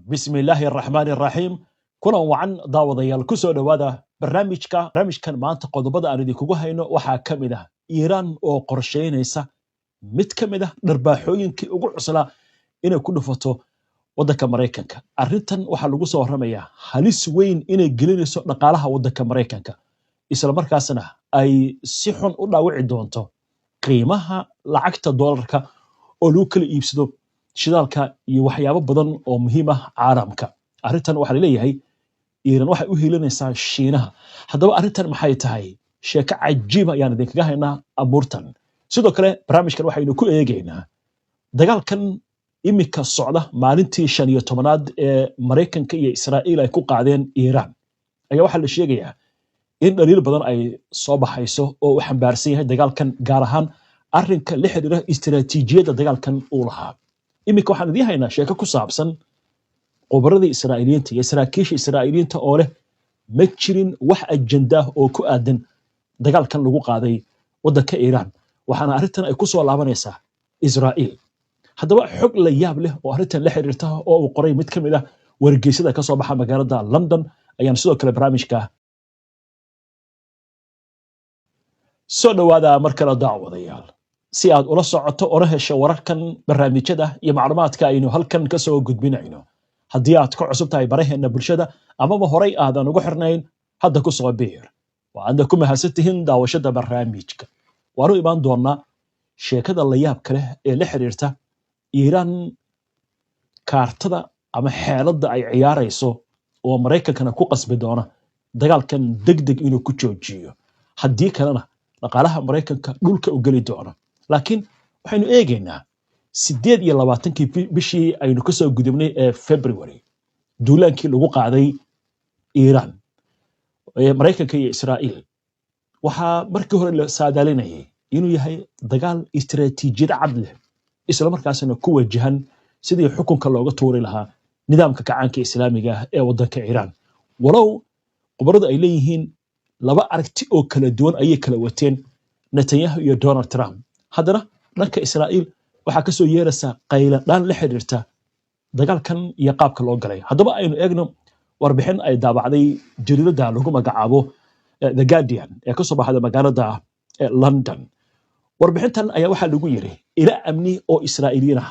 بسم الله الرحمن الرحيم كنا وعن داوديال كسو دوادا برنامجكان maanta qodobada aan idinkugu hayno waxaa ka mid ah Iiraan oo qorsheynaysa mid ka mid ah dharbaaxooyinkii ugu cuslaa inay ku dhufato waddanka Mareykanka arrintan waxaa lagu soo warramayaa halis weyn inay gelinayso dhaqaalaha waddanka Mareykanka isla markaasna ay si xun u dhaawici doonto qiimaha lacagta doolarka oo lagu kala iibsado shidaalka iyo waxyaabo badan oo muhiim ah caalamka arrintan waxaa leeyahay Iiraan waxay u hiilinaysaa Shiinaha haddaba arrintan maxay tahay sheeko cajiib ayaan idinkaga haynaa abuurtan sidoo kale barnaamijkan waxaynu ku eegaynaa dagaalkan imika socda maalintii 15aad ee Mareykanka iyo Israa'iil ay ku qaadeen Iiraan ayaa waxaa la sheegayaa in dhaliil badan ay soo baxayso oo uu xambaarsan yahay dagaalkan gaar ahaan arrinka la xiriira istiraatiijiyadda dagaalkan uu lahaa imika waxaan idin haynaa sheeko ku saabsan qobarada Israa'iiliyiinta iyo saraakiisha Israa'iiliyiinta oo leh ma jirin wax ajenda oo ku aadan dagaalkan lagu qaaday waddanka Iiraan waxaana arrintan ay ku soo laabanaysaa Israa'iil haddaba xog la yaab leh oo arrintan la xiriirta oo uu qoray mid ka mid ah wargeysyada ka soo baxa magaalada London ayaan sidoo kale barnaamijka soo dhawaada mar kale daawadayaal si aad ula socoto oo hesho wararkan barnaamijyada iyo macluumaadka aynu halkan ka soo gudbinayno haddii aad ka cusub tahay baraheena bulshada amaba horay aadan ugu xirnayn hadda ku soo biir waad ku mahadsantihiin daawashada barnaamijka waanu imaan doonaa sheekada la yaab kale ee la xiriirta Iiraan kaartada ama xeeladda ay ciyaarayso oo Mareykankana ku qasbi doona dagaalkan degdeg inuu ku joojiyo haddii kalena dhaqaalaha Mareykanka dhulka u gali doona laakiin waxaynu eegaynaa 28 bishii aynu ka soo gudubnay ee February duulaankii lagu qaaday Iiraan ee Mareykanka iyo Israa'iil waxaa markii hore la saadaalinayay inuu yahay dagaal istiraatiijiyad cad leh isla markaasna ku wajahan sidii xukunka looga tuuri lahaa nidaamka kacaanka islaamiga ah ee waddanka Iiraan walow qobaradu ay leeyihiin laba aragti oo kala duwan ayay kala wateen Netanyahu iyo Donald Trump haddana dhanka Israa'iil waxaa ka soo yeeraysa qayladaan la xiriirta dagaalkan iyo qaabka loo galay haddaba aynu eegno warbixin ay daabacday jariirada lagu magacaabo The Guardian ee ka soo baxda magaalada London warbixintan ayaa waxaa lagu yiri ila amni oo Israa'iiliyiin ah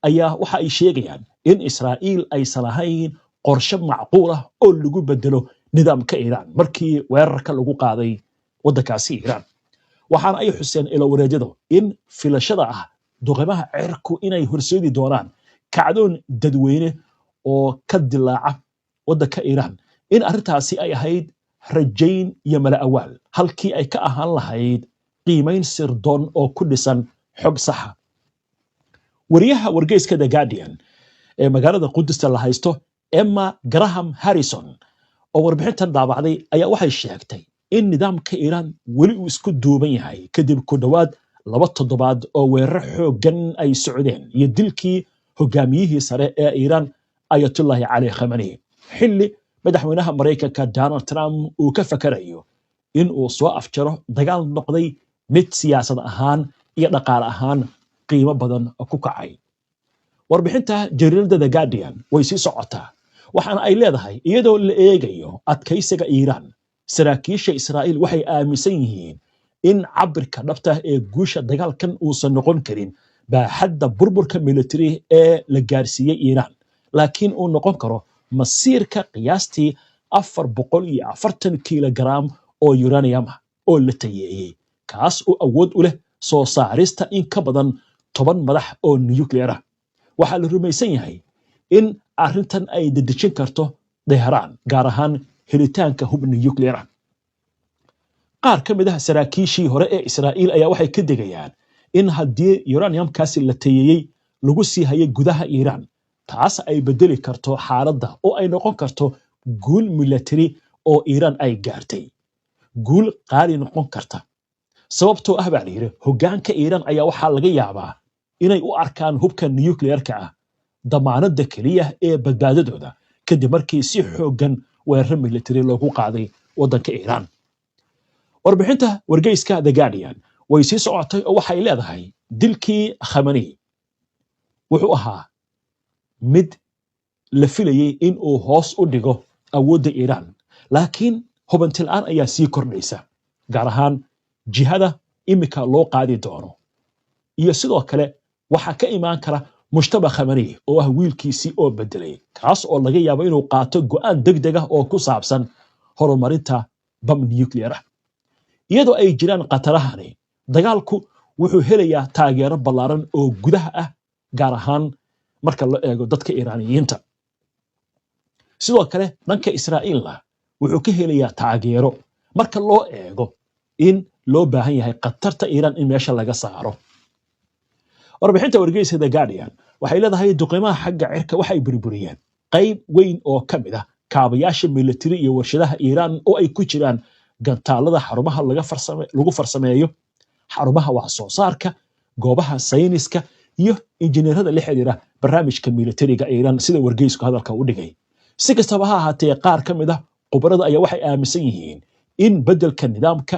ayaa waxa ay sheegayaan in Israa'iil ay salahayn qorshe macquul ah oo lagu bedelo nidaamka Iiraan markii weerarka lagu qaaday waddankaasi Iiraan waxaana ay xuseen ila wareejado in filashada ah duqeymaha cirku inay horseedi doonaan kacdoon dadweyne oo ka dilaaca waddanka Iiraan in arrintaasi ay ahayd rajayn iyo mala awaal halkii ay ka ahaan lahayd qiimayn sirdoon oo ku dhisan xog saxa wariyaha wargeyska The Guardian ee magaalada Qudus la haysto Emma Graham Harrison oo warbixintan daabacday ayaa waxay sheegtay in nidaamka Iiraan weli uu isku duuban yahay kadib ku dhawaad 2 toddobaad oo weerar xooggan ay socdeen iyo dilkii hogaamiyihii sare ee Iiraan Ayatollah Ali Khamenei xilli madaxweynaha Mareykanka Donald Trump uu ka fakarayo in uu soo afjaro dagaal noqday mid siyaasad ahaan iyo dhaqaale ahaan qiimo badan ku kacay warbixinta jariirada The Guardian way sii socotaa waxaana ay leedahay iyadoo la eegayo adkaysiga Iiraan saraakiisha Israa'iil waxay aaminsan yihiin in cabirka dhabta ee guusha dagaalkan uusan noqon karin baaxadda burburka military ee la gaarsiiyay Iiraan laakiin uu noqon karo masiirka qiyaastii 440 kilogram oo uranium oo la tayeeyay kaas oo awood u leh soo saarista in ka badan 10 madax oo nuclear ah waxaa la rumaysan yahay in arrintan ay dedejin karto Tehran gaar ahaan helitaanka hub nuclear ah qaar ka mid ah saraakiishii hore ee Israa'iil ayaa waxay ka digayaan in haddii uraniumkaasi la tayeeyay lagu sii hayay gudaha Iiraan taas ay bedeli karto xaaladda oo ay noqon karto guul military oo Iiraan ay gaartay guul qaali noqon karta sababtoo ah baa la yiri hoggaanka Iiraan ayaa waxaa laga yaabaa inay u arkaan hubka nuclear-ka ah damaanadda kaliya ee badbaadadooda kadib markii si xooggan weerar military loogu qaaday waddanka Iiraan warbixinta wargeyska The Guardian way sii socotay oo waxay leedahay dilkii Khamenei wuxuu ahaa mid la filayay in uu hoos u dhigo awoodda Iiraan laakiin hubanti la'aan ayaa sii kordhaysa gaar ahaan jihada imika loo qaadi doono iyo sidoo kale waxa ka imaan kara Mujtaba Khamenei oo ah wiilkiisii oo bedelay kaas oo laga yaabo inuu qaato go'aan degdeg ah oo ku saabsan horumarinta bam nuclear ah iyadoo ay jiraan qatarahani dagaalku wuxuu helayaa taageero ballaaran oo gudaha ah gaar ahaan marka la eego dadka Iiraaniyiinta sidoo kale dhanka Israa'iilna wuxuu ka helayaa taageero marka loo eego in loo baahan yahay qatarta Iiraan in meesha laga saaro warbixinta wargeyska The Guardian waxay leedahay duqeymaha xagga cirka waxay burburiyeen qayb weyn oo ka mid ah kaabayaasha military iyo warshadaha Iiraan oo ay ku jiraan gantaalada xarumaha lagu farsameeyo xarumaha wax soo saarka goobaha sayniska iyo injineerada la xiriira barnaamijka militariga Iiraan sida wargeysku hadalka u dhigay si kastaba ha ahaatee qaar ka mid ah khubarada ayaa waxay aaminsan yihiin in bedelka nidaamka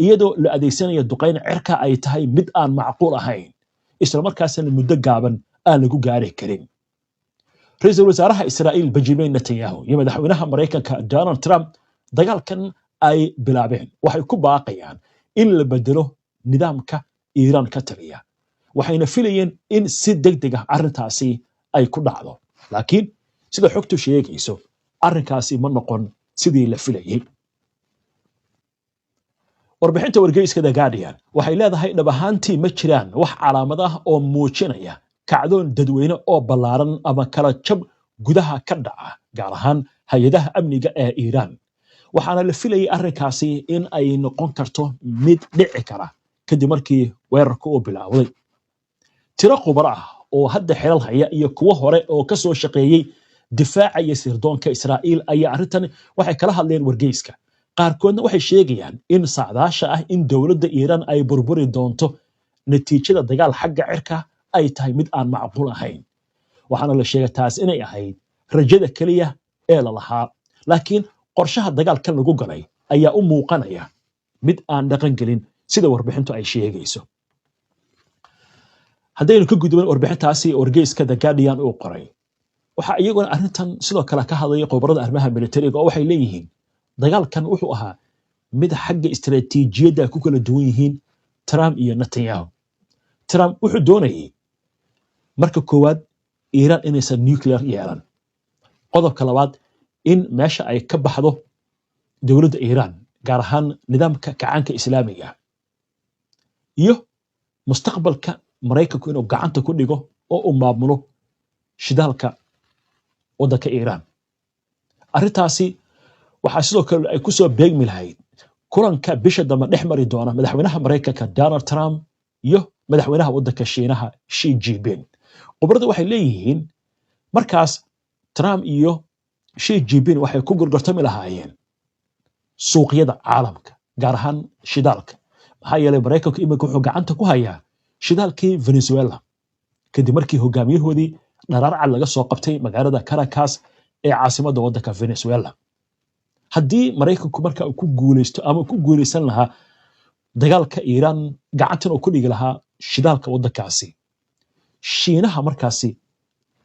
iyadoo la adeegsanayo duqeyn cirka ay tahay mid aan macquul ahayn isla markaasna muddo gaaban aan lagu gaari karin ra'iisul wasaaraha Israa'iil Benjamin Netanyahu iyo madaxweynaha Mareykanka Donald Trump dagaalkan ay bilaabeen waxay ku baaqayaan in la bedelo nidaamka Iiraan ka taliya waxayna filayeen in si degdeg ah arrintaasi ay ku dhacdo laakiin sida xogtu sheegayso arrinkaasi ma noqon sidii la filayay warbixinta wargeyska The Guardian waxay leedahay dhab ahaantii ma jiraan wax calaamad ah oo muujinaya kacdoon dadweyne oo ballaaran ama kala jab gudaha ka dhaca gaar ahaan hay'adaha amniga ee Iiraan waxaana la filayay arrinkaasi in ay noqon karto mid dhici kara kadib markii weerarku uu bilaawday tiro khubar ah oo hadda xilal haya iyo kuwa hore oo ka soo shaqeeyay difaaca iyo sirdoonka Israa'iil ayaa arrintan waxay kala hadleen wargeyska qaarkoodna waxay sheegayaan in saadaasha ah in dowladda Iiraan ay burburi doonto natiijada dagaal xagga cirka ay tahay mid aan macquul ahayn waxaana la sheegay taas inay ahayd rajada kaliya ee la lahaa laakiin qorshaha dagaalkan lagu galay ayaa u muuqanaya mid aan dhaqan gelin sida warbixintu ay sheegayso haddaynu ka gudubin warbixintaasi wargeyska The Guardian uu qoray waxa iyaguna arrintan sidoo kale ka hadlaya khubarada arrimaha militariga oo waxay leeyihiin dagaalkan wuxuu ahaa mid xagga istiraatiijiyadda ku kala duwan yihiin Trump iyo Netanyahu Trump wuxuu doonayay marka koowaad Iiraan inaysan nuclear yeelan qodobka labaad in meesha ay ka baxdo dowladda Iiraan gaar ahaan nidaamka kacaanka islaamiga iyo mustaqbalka Mareykanku inuu gacanta ku dhigo oo uu maamulo shidaalka waddanka Iiraan arrintaasi waxaa sidoo kale ay ku soo beegmi lahayd kulanka bisha dambe dhex mari doona madaxweynaha Mareykanka Donald Trump iyo madaxweynaha waddanka Shiinaha Xi Jinping khubaradu waxay leeyihiin markaas Trump iyo Xi Jinping waxay ku gorgortami lahaayeen suuqyada caalamka gaar ahaan shidaalka maxaa yeelay Mareykanku iminka wuxuu gacanta ku hayaa shidaalkii Venezuela kadib markii hogaamiyahoodii dharaarcad laga soo qabtay magaalada Caracas ee caasimadda waddanka Venezuela haddii Mareykanku marka uu ku guuleysto ama ku guuleysan lahaa dagaalka Iiraan gacantan uu ku dhigi lahaa shidaalka waddankaasi Shiinaha markaasi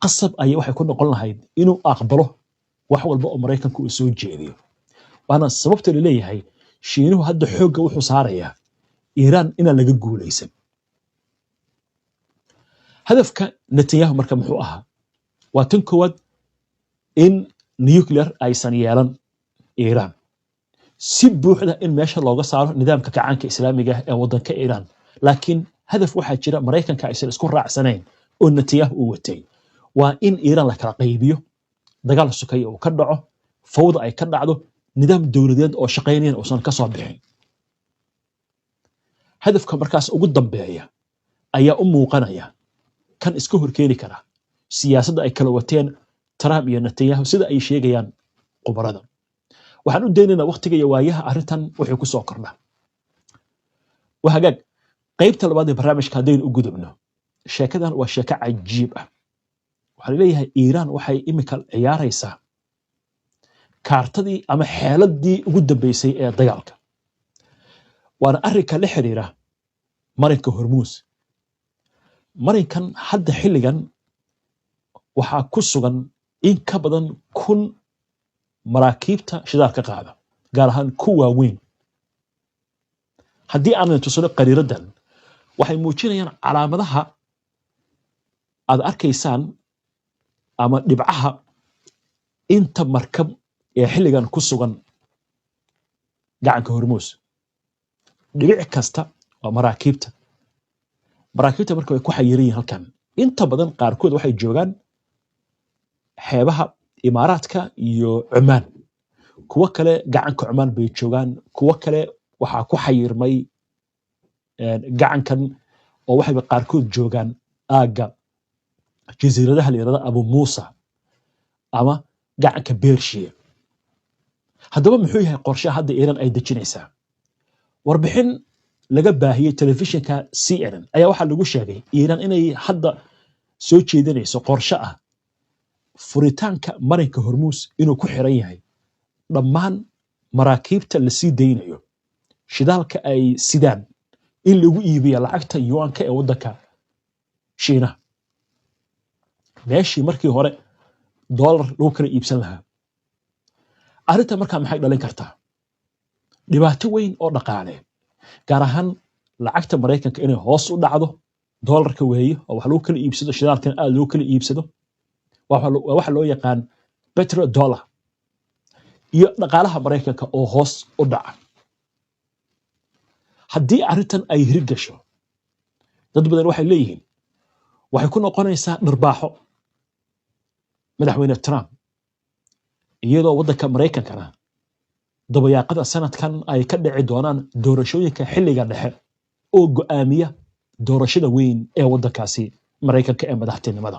qasab ayay waxay ku noqon lahayd inuu aqbalo wax walba oo Mareykanku uu soo jeediyo waana sababta la leeyahay Shiinuhu hadda xoogga wuxuu saarayaa Iiraan inaan laga guuleysan hadafka Netanyahu marka muxuu ahaa waa tan koowaad in nuclear aysan yeelan Iiraan si buuxda in meesha looga saaro nidaamka kacaanka islaamiga ee waddanka Iiraan laakiin hadaf waxaa jira Mareykanka aysan isku raacsanayn oo Netanyahu uu watay waa in Iiraan la kala qaybiyo dagaal sukay oo ka dhaco fawda ay ka dhacdo nidaam dawladeed oo shaqeynaya oo san ka soo bixin hadafka markaas ugu dambeeya ayaa u muuqanaya kan iska horkeeni kara siyaasadda ay kala wateen Trump iyo Netanyahu sida ay sheegayaan khubarada waxaan u daynaynaa waqtiga iyo waayaha arrintan wuxuu ku soo kordhaa wahagaag qaybta labaad ee barnaamijka haddaynu u gudubno sheekadan waa sheeko cajiib ah waxaa leeyahay Iiraan waxay imika ciyaaraysaa kaartadii ama xeeladii ugu dambeysay ee dagaalka waana arrinka la xiriira marinka Hormuz marinkan hadda xilligan waxaa ku sugan in ka badan 1,000 maraakiibta shidaalka qaada gaar ahaan kuwa waaweyn. haddii aan tusano qariiradan waxay muujinayaan calaamadaha aad arkaysaan ama dhibcaha inta markab ee xilligan ku sugan gacanka Hormuus. dhibic kasta waa maraakiibta marka way ku xayiran yihiin halkan. inta badan qaarkood waxay joogaan xeebaha Imaaraadka iyo Cumaan, kuwa kale gacanka Cumaan bay joogaan, kuwa kale waxaa ku xayirmay gacankan oo waxay qaarkood joogaan aaga jasiiradaha la yiraahdo Abu Muusa ama gacanka Beershiya. haddaba muxuu yahay qorshaha hadda Iiraan ay dejinaysaa? warbixin laga baahiyey telefishinka CNN ayaa waxaa lagu sheegay Iiraan inay hadda soo jeedinayso qorshe ah furitaanka marinka Hormuus inuu ku xiran yahay dhammaan maraakiibta la sii daynayo shidaalka ay sidaan in lagu iibiyo lacagta yuanka ee waddanka Shiinaha, meeshii markii hore dollar lagu kala iibsan lahaa. arrinta markaa maxay dhalin kartaa? dhibaato weyn oo dhaqaale, gaar ahaan lacagta Mareykanka inay hoos u dhacdo, dollarka weeye oo wax lagu kala iibsado, shidaalkan aad loo kala iibsado, waxa loo yaqaan petrodollar, iyo dhaqaalaha Mareykanka oo hoos u dhaca. haddii arrintan ay hirgasho, dad badan waxay leeyihiin waxay ku noqonaysaa dharbaaxo madaxweyne Trump, iyadoo waddanka Mareykankana dabayaaqada sanadkan ay ka dhici doonaan doorashooyinka xilliga dhexe oo go'aamiya doorashada weyn ee waddankaasi Mareykanka ee madaxtinimada.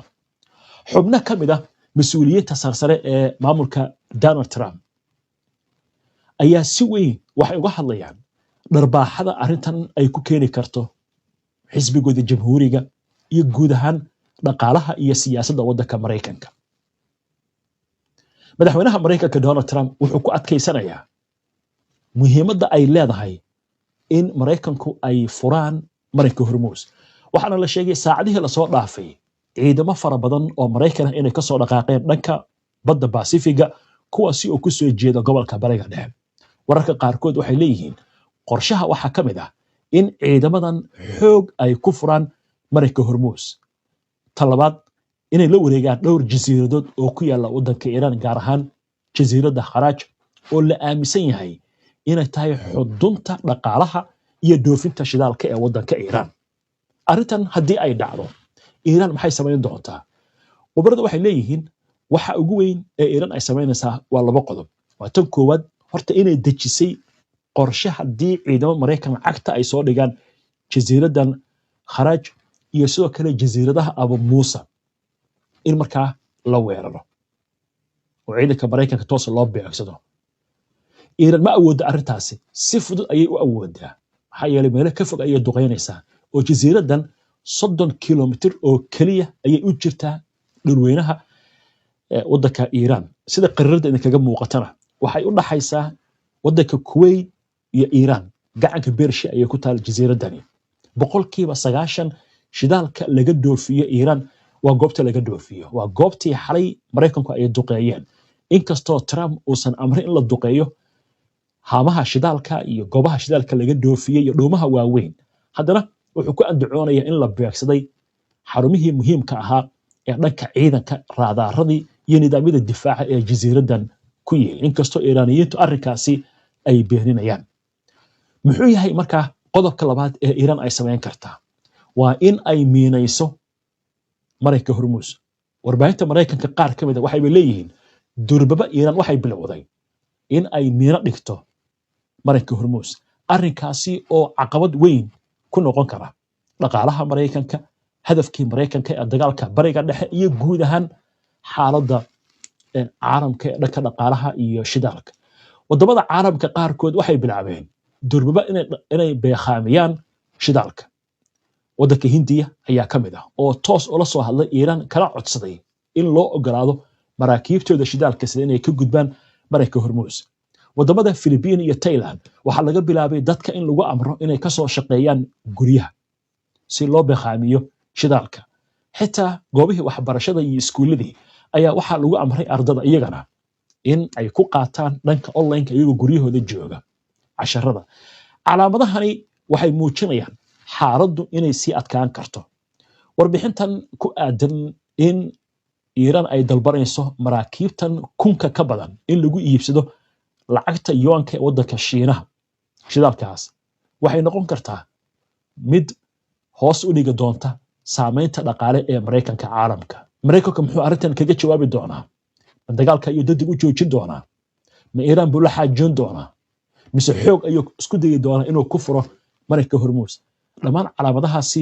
xubno ka mid ah mas-uuliyiinta sarsare ee maamulka Donald Trump ayaa si weyn waxay uga hadlayaan dharbaaxada arrintan ay ku keeni karto xisbigooda jamhuuriga iyo guud ahaan dhaqaalaha iyo siyaasadda waddanka Mareykanka. madaxweynaha Mareykanka Donald Trump wuxuu ku adkaysanayaa muhiimadda ay leedahay in Mareykanku ay furaan marinka Hormuus. waxaana la sheegay saacadihii lasoo dhaafay ciidamo fara badan oo Mareykan ah inay kasoo dhaqaaqeen dhanka badda Pacifiga, kuwaasi oo ku soo jeeda gobolka Bariga Dhexe. wararka qaarkood waxay leeyihiin qorshaha waxaa ka mid ah in ciidamadan xoog ay ku furaan marinka Hormuus. talabaad, inay la wareegaan dhowr jasiiradood oo ku yaala waddanka Iiraan, gaar ahaan jasiiradda Kharaaj oo la aaminsan yahay inay tahay xudunta dhaqaalaha iyo dhoofinta shidaalka ee waddanka Iiraan. arrintan haddii ay dhacdo, Iiraan maxay samayn doontaa? khubaradu waxay leeyihiin waxa ugu weyn ee Iiraan ay samaynaysaa waa 2 qodob. waa tan koowaad, horta inay dejisay qorshe haddii ciidamo Mareykan cagta ay soo dhigaan jasiiraddan Kharaaj iyo sidoo kale jasiiradaha Abu Muusa, in markaa la weeraro oo ciidanka Mareykanka toos loo beegsado. Iiraan ma awoodo arrintaasi, si fudud ayay u awoodaa, maxaa yeelay meelo ka fog ayay duqeynaysaa oo jasiiraddan 30 kilomitir oo keliya ayay u jirtaa dhulweynaha waddanka Iiraan. sida qariirada idinkaga muuqatana waxay u dhaxaysaa waddanka Kuwait iyo Iiraan, gacanka Beershiya ayay ku taal jasiiraddani. 90% shidaalka laga dhoofiyo Iiraan waa goobta laga dhoofiyo, waa goobtii xalay Mareykanku ay duqeeyeen. inkastoo Trump uusan amrin in la duqeeyo haamaha shidaalka iyo goobaha shidaalka laga dhoofiyey iyo dhuumaha waaweyn, haddana wuxuu ku andacoonayaa in la beegsaday xarumihii muhiimka ahaa ee dhanka ciidanka, raadaaradii iyo nidaamyada difaaca ee jasiiraddan ku yiil, inkastoo Iiraaniyiintu arrinkaasi ay beeninayaan. muxuu yahay markaa qodobka labaad ee Iiraan ay samayn kartaa? waa in ay miinayso marinka Hormuus. warbaahinta Mareykanka qaar ka mid ah waxay leeyihiin durbaba Iiraan waxay bilowday in ay miino dhigto marinka Hormuus, arrinkaasi oo caqabad weyn ku noqon kara dhaqaalaha Mareykanka, hadafkii Mareykanka ee dagaalka Bariga Dhexe iyo guud ahaan xaaladda caalamka ee dhanka dhaqaalaha iyo shidaalka. wadamada caalamka qaarkood waxay bilaabeen durbaba inay beeqaamiyaan shidaalka. waddanka Hindiya ayaa ka mid ah oo toos ula soo hadlay Iiraan, kala codsaday in loo ogolaado maraakiibtooda shidaalka sida inay ka gudbaan marinka Hormuus. wadamada Philippines iyo Thailand waxaa laga bilaabay dadka in lagu amro inay ka soo shaqeeyaan guryaha si loo beeqaamiyo shidaalka. xitaa goobihii waxbarashada iyo iskuuladii ayaa waxaa lagu amray ardada iyagana in ay ku qaataan dhanka online-ka iyagoo guryahooda jooga casharada. Calaamadahani waxay muujinayaan xaaladdu inay sii adkaan karto. Warbixintan ku aadan in Iiraan ay dalbanayso maraakiibtan kunka ka badan in lagu iibsado lacagta yuanka ee waddanka Shiinaha shidaalkaas waxay noqon kartaa mid hoos u dhigi doonta saamaynta dhaqaale ee Mareykanka caalamka. Mareykanka muxuu arrintan kaga jawaabi doonaa? Ma dagaalka ayuu degdeg u joojin doonaa? Ma Iiraan buu la xaajoon doonaa? mise xoog ayuu isku dayi doonaa inuu ku furo marinka Hormuus? Dhammaan calaamadahaasi